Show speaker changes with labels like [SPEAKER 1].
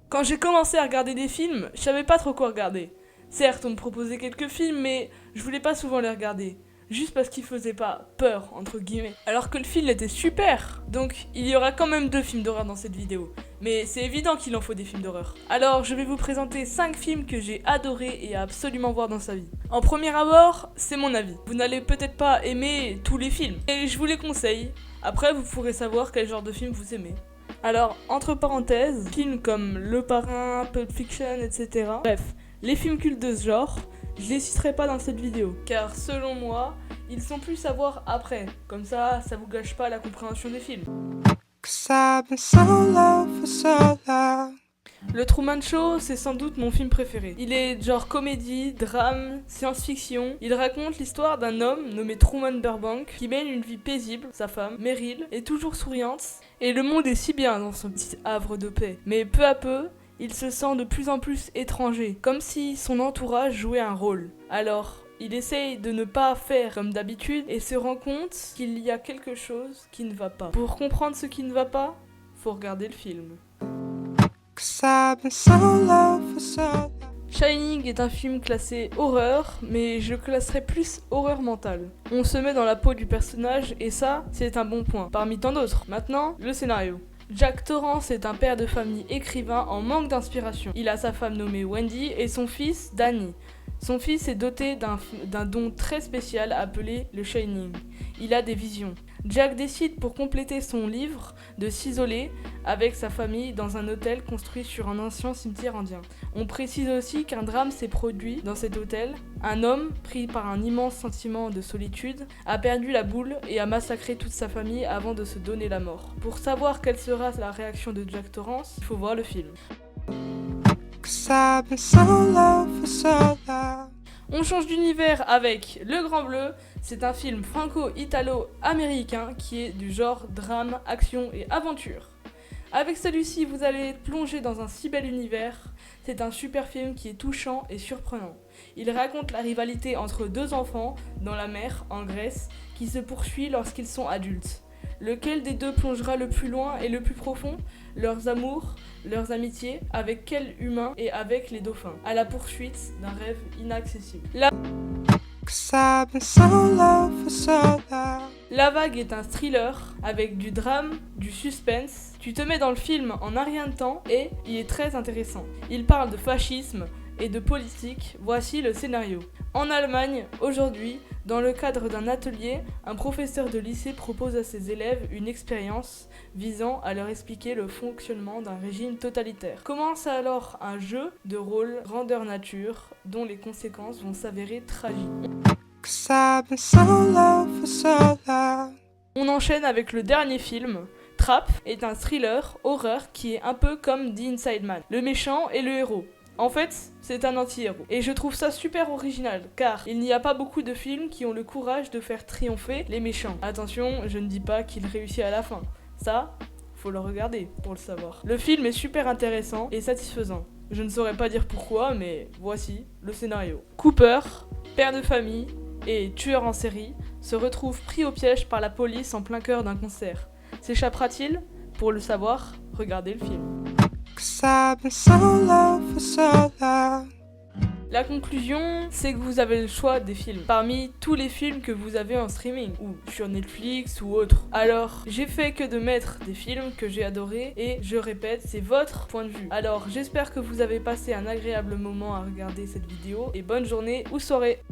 [SPEAKER 1] Quand j'ai commencé à regarder des films, je savais pas trop quoi regarder. Certes, on me proposait quelques films, mais je voulais pas souvent les regarder. Juste parce qu'ils faisaient pas peur, entre guillemets. Alors que le film était super. Donc, il y aura quand même 2 films d'horreur dans cette vidéo. Mais c'est évident qu'il en faut des films d'horreur. Alors, je vais vous présenter 5 films que j'ai adorés et à absolument voir dans sa vie. En premier abord, c'est mon avis. Vous n'allez peut-être pas aimer tous les films, et je vous les conseille. Après, vous pourrez savoir quel genre de film vous aimez. Alors, entre parenthèses, films comme Le Parrain, Pulp Fiction, etc. Bref, les films cultes de ce genre, je les citerai pas dans cette vidéo, car selon moi, ils sont plus à voir après. Comme ça vous gâche pas la compréhension des films. Le Truman Show, c'est sans doute mon film préféré. Il est genre comédie, drame, science-fiction. Il raconte l'histoire d'un homme nommé Truman Burbank qui mène une vie paisible. Sa femme, Meryl, est toujours souriante. Et le monde est si bien dans son petit havre de paix. Mais peu à peu, il se sent de plus en plus étranger, comme si son entourage jouait un rôle. Alors, il essaye de ne pas faire comme d'habitude et se rend compte qu'il y a quelque chose qui ne va pas. Pour comprendre ce qui ne va pas, faut regarder le film. Shining est un film classé horreur, mais je le classerais plus horreur mentale. On se met dans la peau du personnage et ça, c'est un bon point, parmi tant d'autres. Maintenant, le scénario. Jack Torrance est un père de famille écrivain en manque d'inspiration. Il a sa femme nommée Wendy et son fils Danny. Son fils est doté d'un don très spécial appelé le Shining. Il a des visions. Jack décide pour compléter son livre de s'isoler avec sa famille dans un hôtel construit sur un ancien cimetière indien. On précise aussi qu'un drame s'est produit dans cet hôtel. Un homme, pris par un immense sentiment de solitude, a perdu la boule et a massacré toute sa famille avant de se donner la mort. Pour savoir quelle sera la réaction de Jack Torrance, il faut voir le film. On change d'univers avec Le Grand Bleu. C'est un film franco-italo-américain qui est du genre drame, action et aventure. Avec celui-ci, vous allez plonger dans un si bel univers. C'est un super film qui est touchant et surprenant. Il raconte la rivalité entre 2 enfants dans la mer, en Grèce, qui se poursuit lorsqu'ils sont adultes. Lequel des 2 plongera le plus loin et le plus profond? Leurs amours, leurs amitiés, avec quel humain et avec les dauphins, à la poursuite d'un rêve inaccessible. La Vague est un thriller avec du drame, du suspense. Tu te mets dans le film en un rien de temps et il est très intéressant. Il parle de fascisme et de politique. Voici le scénario. En Allemagne, aujourd'hui, dans le cadre d'un atelier, un professeur de lycée propose à ses élèves une expérience visant à leur expliquer le fonctionnement d'un régime totalitaire. Commence alors un jeu de rôle grandeur nature dont les conséquences vont s'avérer tragiques. On enchaîne avec le dernier film. Trap est un thriller horreur qui est un peu comme The Inside Man. Le méchant et le héros. En fait, c'est un anti-héros. Et je trouve ça super original, car il n'y a pas beaucoup de films qui ont le courage de faire triompher les méchants. Attention, je ne dis pas qu'il réussit à la fin. Ça, faut le regarder pour le savoir. Le film est super intéressant et satisfaisant. Je ne saurais pas dire pourquoi, mais voici le scénario. Cooper, père de famille et tueur en série, se retrouve pris au piège par la police en plein cœur d'un concert. S'échappera-t-il? Pour le savoir, regardez le film. La conclusion, c'est que vous avez le choix des films parmi tous les films que vous avez en streaming ou sur Netflix ou autre. Alors, j'ai fait que de mettre des films que j'ai adorés et je répète, c'est votre point de vue. Alors, j'espère que vous avez passé un agréable moment à regarder cette vidéo et bonne journée ou soirée.